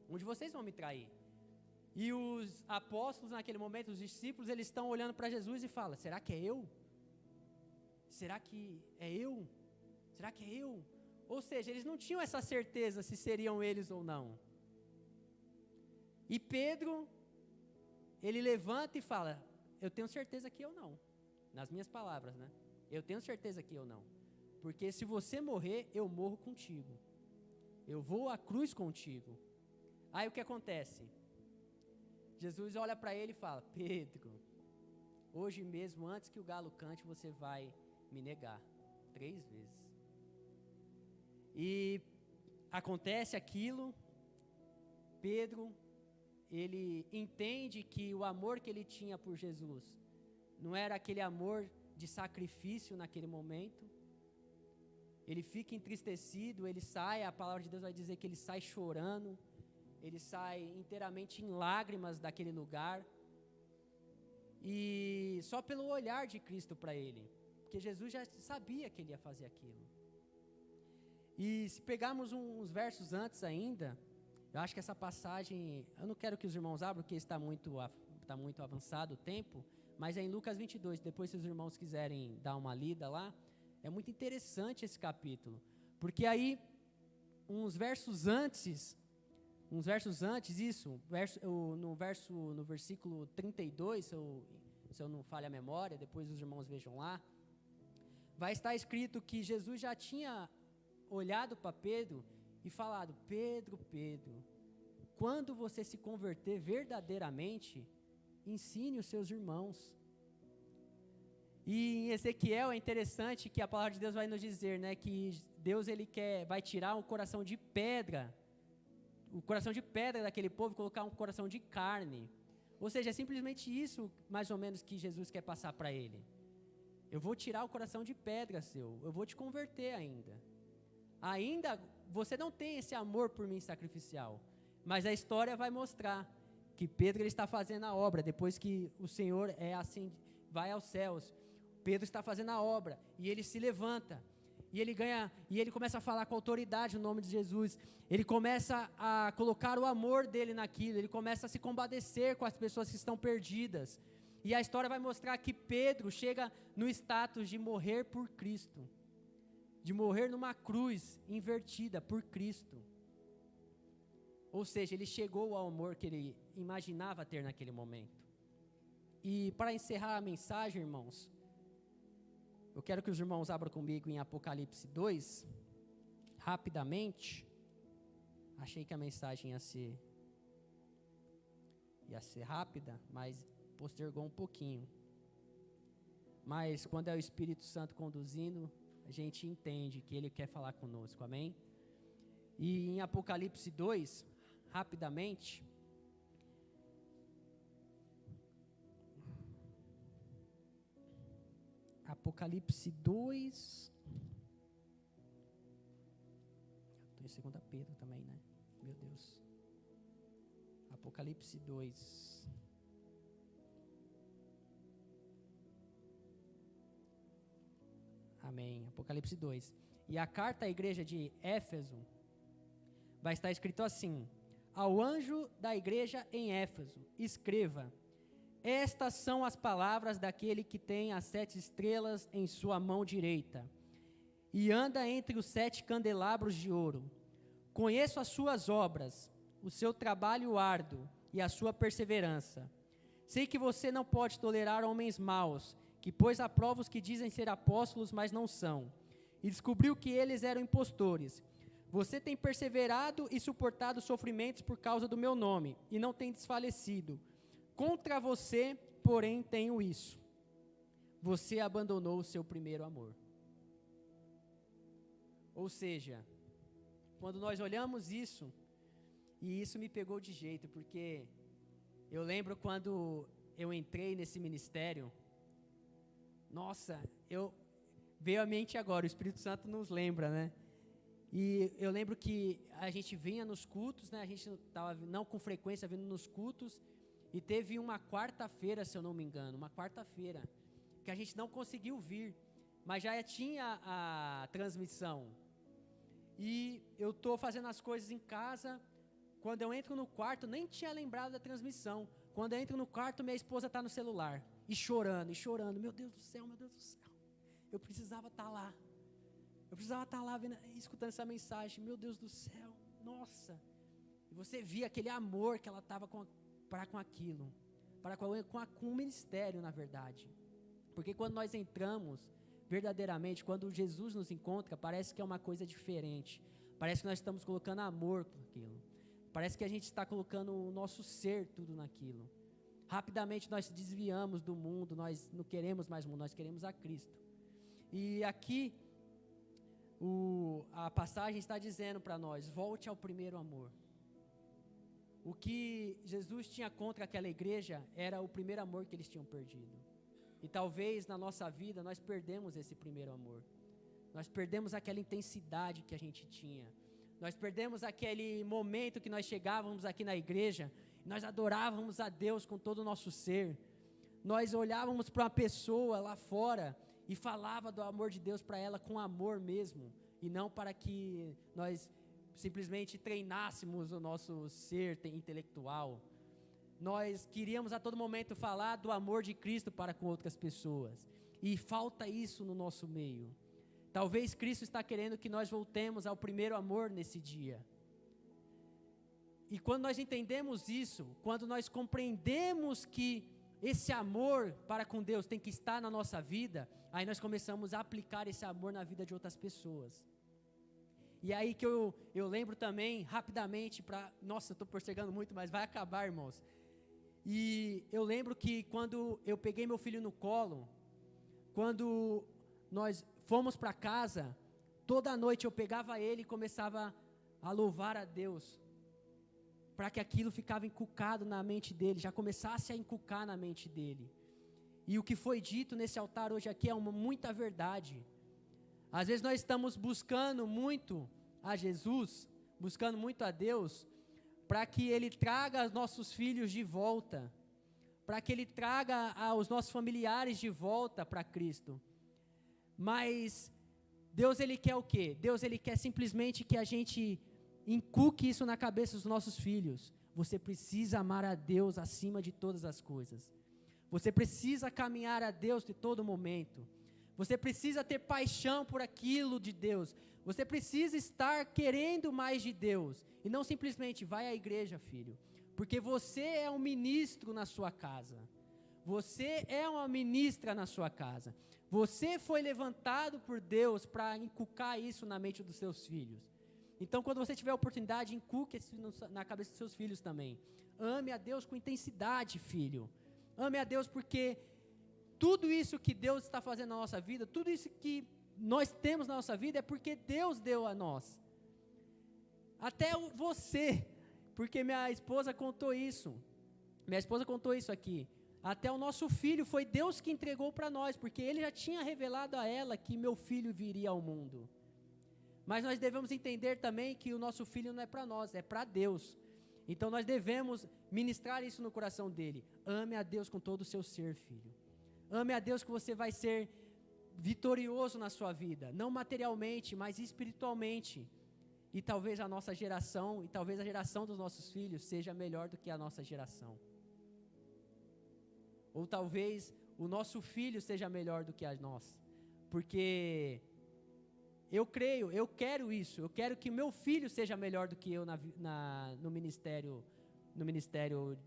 Um de vocês vão me trair. E os apóstolos naquele momento, os discípulos, eles estão olhando para Jesus e falam, será que é eu? Será que é eu? Será que é eu? Ou seja, eles não tinham essa certeza se seriam eles ou não. E Pedro, ele levanta e fala, eu tenho certeza que eu não. Nas minhas palavras, né? Eu tenho certeza que eu não. Porque se você morrer, eu morro contigo. Eu vou à cruz contigo. Aí o que acontece? Jesus olha para ele e fala, Pedro, hoje mesmo, antes que o galo cante, você vai me negar 3 vezes. E acontece aquilo, Pedro, ele entende que o amor que ele tinha por Jesus, não era aquele amor de sacrifício naquele momento, ele fica entristecido, ele sai, a palavra de Deus vai dizer que ele sai chorando, ele sai inteiramente em lágrimas daquele lugar, e só pelo olhar de Cristo para ele, porque Jesus já sabia que ele ia fazer aquilo. E se pegarmos uns versos antes ainda, eu acho que essa passagem, eu não quero que os irmãos abram, porque está muito avançado o tempo, mas é em Lucas 22, depois se os irmãos quiserem dar uma lida lá, é muito interessante esse capítulo, porque aí, no versículo 32, se eu não falho a memória, depois os irmãos vejam lá, vai estar escrito que Jesus já tinha olhado para Pedro e falado: Pedro, Pedro, quando você se converter verdadeiramente, ensine os seus irmãos. E em Ezequiel é interessante que a palavra de Deus vai nos dizer, né, que Deus vai tirar um coração de pedra, o coração de pedra daquele povo e colocar um coração de carne. Ou seja, é simplesmente isso, mais ou menos, que Jesus quer passar para ele. Eu vou tirar o coração de pedra seu, eu vou te converter ainda. Ainda você não tem esse amor por mim sacrificial, mas a história vai mostrar que Pedro ele está fazendo a obra, depois que o Senhor vai aos céus, Pedro está fazendo a obra, e ele se levanta, e ele começa a falar com autoridade no nome de Jesus, ele começa a colocar o amor dele naquilo, ele começa a se compadecer com as pessoas que estão perdidas, e a história vai mostrar que Pedro chega no status de morrer por Cristo, de morrer numa cruz invertida por Cristo. Ou seja, ele chegou ao amor que ele imaginava ter naquele momento. E para encerrar a mensagem, irmãos, eu quero que os irmãos abram comigo em Apocalipse 2, rapidamente. Achei que a mensagem ia ser rápida, mas postergou um pouquinho. Mas quando é o Espírito Santo conduzindo, a gente entende que ele quer falar conosco, amém? E em Apocalipse 2, rapidamente, Apocalipse 2, estou em 2 Pedro também, né? Meu Deus. Apocalipse 2. Amém. Apocalipse 2. E a carta à igreja de Éfeso vai estar escrito assim: ao anjo da igreja em Éfeso, escreva: estas são as palavras daquele que tem as 7 estrelas em sua mão direita e anda entre os 7 candelabros de ouro. Conheço as suas obras, o seu trabalho árduo e a sua perseverança. Sei que você não pode tolerar homens maus, que pôs à prova os que dizem ser apóstolos, mas não são, e descobriu que eles eram impostores. Você tem perseverado e suportado sofrimentos por causa do meu nome, e não tem desfalecido. Contra você, porém, tenho isso: você abandonou o seu primeiro amor. Ou seja, quando nós olhamos isso, e isso me pegou de jeito, porque eu lembro quando eu entrei nesse ministério, nossa, veio à mente agora, o Espírito Santo nos lembra, né? E eu lembro que a gente vinha nos cultos, né? A gente estava não com frequência vindo nos cultos, e teve uma quarta-feira, se eu não me engano, uma quarta-feira, que a gente não conseguiu vir, mas já tinha a transmissão. E eu estou fazendo as coisas em casa, quando eu entro no quarto, nem tinha lembrado da transmissão. Quando eu entro no quarto, minha esposa está no celular, e chorando, meu Deus do céu, eu precisava estar lá. Eu precisava estar lá escutando essa mensagem, meu Deus do céu, nossa. E você via aquele amor que ela estava para com aquilo, com o ministério, na verdade. Porque quando nós entramos, verdadeiramente, quando Jesus nos encontra, parece que é uma coisa diferente. Parece que nós estamos colocando amor naquilo. Parece que a gente está colocando o nosso ser tudo naquilo. Rapidamente nós desviamos do mundo, nós não queremos mais mundo, nós queremos a Cristo. E aqui, a passagem está dizendo para nós: volte ao primeiro amor. O que Jesus tinha contra aquela igreja era o primeiro amor que eles tinham perdido. E talvez na nossa vida nós perdemos esse primeiro amor. Nós perdemos aquela intensidade que a gente tinha. Nós perdemos aquele momento que nós chegávamos aqui na igreja, nós adorávamos a Deus com todo o nosso ser. Nós olhávamos para uma pessoa lá fora e falava do amor de Deus para ela com amor mesmo, e não para que nós simplesmente treinássemos o nosso ser intelectual. Nós queríamos a todo momento falar do amor de Cristo para com outras pessoas, e falta isso no nosso meio. Talvez Cristo está querendo que nós voltemos ao primeiro amor nesse dia. E quando nós entendemos isso, quando nós compreendemos que esse amor para com Deus tem que estar na nossa vida, aí nós começamos a aplicar esse amor na vida de outras pessoas. E aí que eu lembro também, rapidamente, nossa, eu estou postergando muito, mas vai acabar, irmãos. E eu lembro que quando eu peguei meu filho no colo, quando nós fomos para casa, toda noite eu pegava ele e começava a louvar a Deus, para que aquilo ficava encucado na mente dele, já começasse a encucar na mente dele. E o que foi dito nesse altar hoje aqui é muita verdade. Às vezes nós estamos buscando muito a Jesus, buscando muito a Deus, para que Ele traga os nossos filhos de volta, para que Ele traga os nossos familiares de volta para Cristo. Mas Deus, Ele quer o quê? Deus, Ele quer simplesmente que a gente inculque isso na cabeça dos nossos filhos. Você precisa amar a Deus acima de todas as coisas. Você precisa caminhar a Deus de todo momento. Você precisa ter paixão por aquilo de Deus. Você precisa estar querendo mais de Deus. E não simplesmente vai à igreja, filho. Porque você é um ministro na sua casa. Você é uma ministra na sua casa. Você foi levantado por Deus para inculcar isso na mente dos seus filhos. Então, quando você tiver a oportunidade, inculque isso na cabeça dos seus filhos também. Ame a Deus com intensidade, filho. Ame a Deus porque tudo isso que Deus está fazendo na nossa vida, tudo isso que nós temos na nossa vida é porque Deus deu a nós. Até você, porque minha esposa contou isso. Minha esposa contou isso aqui. Até o nosso filho foi Deus que entregou para nós, porque Ele já tinha revelado a ela que meu filho viria ao mundo. Mas nós devemos entender também que o nosso filho não é para nós, é para Deus. Então nós devemos ministrar isso no coração dele. Ame a Deus com todo o seu ser, filho. Ame a Deus que você vai ser vitorioso na sua vida, não materialmente, mas espiritualmente. E talvez a nossa geração, e talvez a geração dos nossos filhos seja melhor do que a nossa geração. Ou talvez o nosso filho seja melhor do que a nossa. Porque eu creio, eu quero isso, eu quero que meu filho seja melhor do que eu no ministério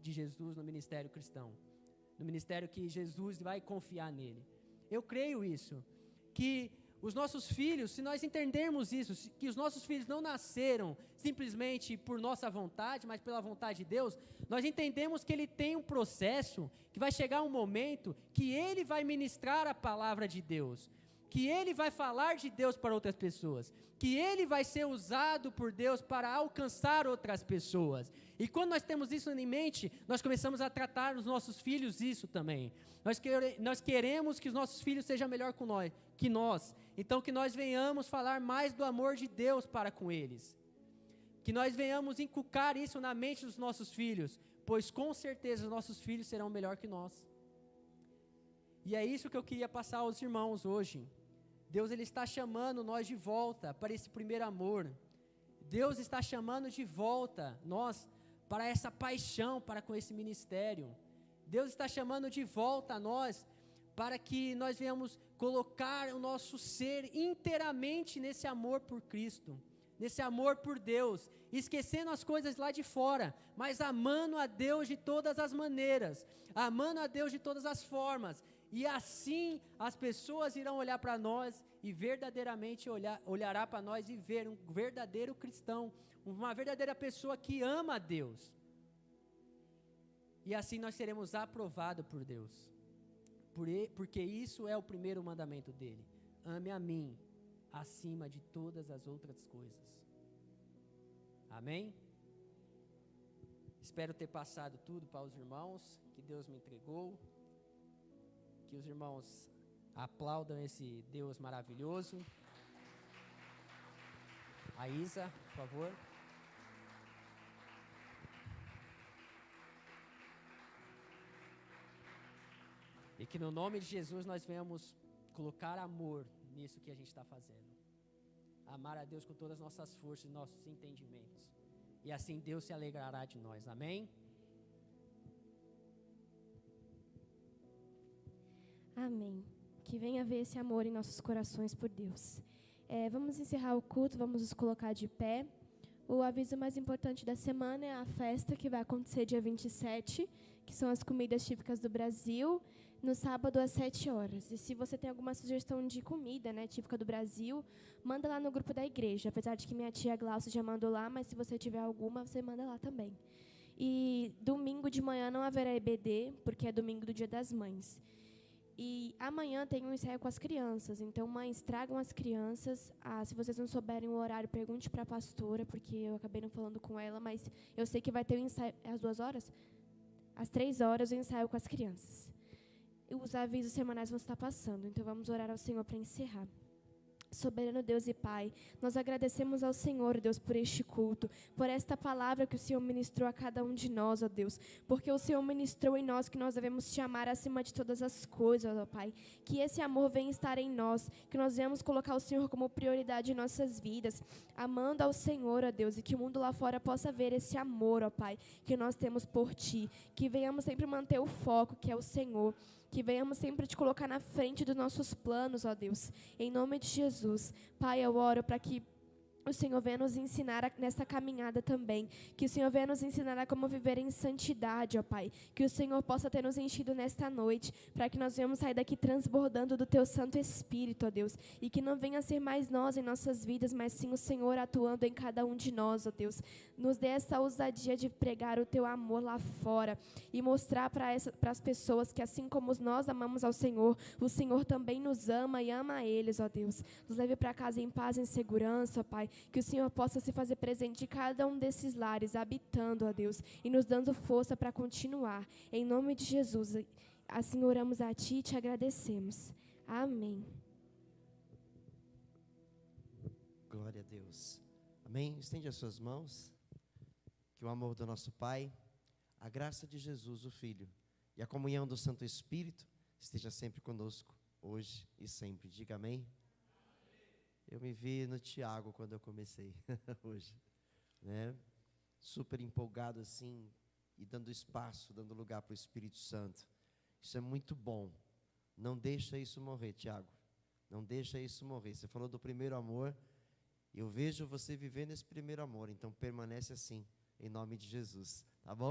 de Jesus, no ministério cristão, no ministério que Jesus vai confiar nele. Eu creio isso, que os nossos filhos, se nós entendermos isso, que os nossos filhos não nasceram simplesmente por nossa vontade, mas pela vontade de Deus, nós entendemos que ele tem um processo, que vai chegar um momento que ele vai ministrar a palavra de Deus, que ele vai falar de Deus para outras pessoas, que ele vai ser usado por Deus para alcançar outras pessoas. E quando nós temos isso em mente, nós começamos a tratar os nossos filhos isso também. Nós queremos que os nossos filhos sejam melhor que nós. Então que nós venhamos falar mais do amor de Deus para com eles. Que nós venhamos inculcar isso na mente dos nossos filhos, pois com certeza os nossos filhos serão melhor que nós. E é isso que eu queria passar aos irmãos hoje. Deus, Ele está chamando nós de volta para esse primeiro amor. Deus está chamando de volta nós para essa paixão para com esse ministério. Deus está chamando de volta a nós para que nós venhamos colocar o nosso ser inteiramente nesse amor por Cristo, nesse amor por Deus, esquecendo as coisas lá de fora, mas amando a Deus de todas as maneiras, amando a Deus de todas as formas. E assim as pessoas irão olhar para nós e verdadeiramente olhará para nós e ver um verdadeiro cristão, uma verdadeira pessoa que ama a Deus. E assim nós seremos aprovados por Deus, porque isso é o primeiro mandamento dele: ame a mim acima de todas as outras coisas. Amém? Espero ter passado tudo para os irmãos que Deus me entregou. Que os irmãos aplaudam esse Deus maravilhoso. A Isa, por favor. E que no nome de Jesus nós venhamos colocar amor nisso que a gente está fazendo. Amar a Deus com todas as nossas forças e nossos entendimentos. E assim Deus se alegrará de nós. Amém? Amém. Que venha haver esse amor em nossos corações por Deus. Vamos encerrar o culto, vamos nos colocar de pé. O aviso mais importante da semana é a festa que vai acontecer dia 27, que são as comidas típicas do Brasil, no sábado às 7 horas. E se você tem alguma sugestão de comida, típica do Brasil, manda lá no grupo da igreja. Apesar de que minha tia Glaucia já mandou lá, mas se você tiver alguma, você manda lá também. E domingo de manhã não haverá EBD, porque é domingo do Dia das Mães. E amanhã tem um ensaio com as crianças. Então, mães, tragam as crianças. Se vocês não souberem o horário, pergunte para a pastora, porque eu acabei não falando com ela, mas eu sei que vai ter o ensaio. Às 2 horas? Às 3 horas, o ensaio com as crianças. E os avisos semanais vão estar passando. Então, vamos orar ao Senhor para encerrar. Soberano Deus e Pai, nós agradecemos ao Senhor, Deus, por este culto, por esta palavra que o Senhor ministrou a cada um de nós, ó Deus, porque o Senhor ministrou em nós que nós devemos te amar acima de todas as coisas, ó Pai, que esse amor venha estar em nós, que nós venhamos colocar o Senhor como prioridade em nossas vidas, amando ao Senhor, ó Deus, e que o mundo lá fora possa ver esse amor, ó Pai, que nós temos por Ti, que venhamos sempre manter o foco, que é o Senhor, que venhamos sempre te colocar na frente dos nossos planos, ó Deus. Em nome de Jesus. Pai, eu oro para que o Senhor venha nos ensinar nessa caminhada também. Que o Senhor venha nos ensinar a como viver em santidade, ó Pai. Que o Senhor possa ter nos enchido nesta noite, para que nós venhamos sair daqui transbordando do Teu Santo Espírito, ó Deus. E que não venha a ser mais nós em nossas vidas, mas sim o Senhor atuando em cada um de nós, ó Deus. Nos dê essa ousadia de pregar o Teu amor lá fora e mostrar para as pessoas que assim como nós amamos ao Senhor, o Senhor também nos ama e ama a eles, ó Deus. Nos leve para casa em paz e em segurança, ó Pai. Que o Senhor possa se fazer presente em cada um desses lares, habitando, ó Deus, e nos dando força para continuar. Em nome de Jesus, assim oramos a Ti e te agradecemos. Amém. Glória a Deus. Amém? Estende as suas mãos. Que o amor do nosso Pai, a graça de Jesus, o Filho, e a comunhão do Santo Espírito esteja sempre conosco, hoje e sempre. Diga amém. Eu me vi no Tiago quando eu comecei hoje, super empolgado assim, e dando espaço, dando lugar para o Espírito Santo. Isso é muito bom. Não deixa isso morrer, Tiago. Não deixa isso morrer. Você falou do primeiro amor. Eu vejo você vivendo esse primeiro amor. Então permanece assim, em nome de Jesus. Tá bom?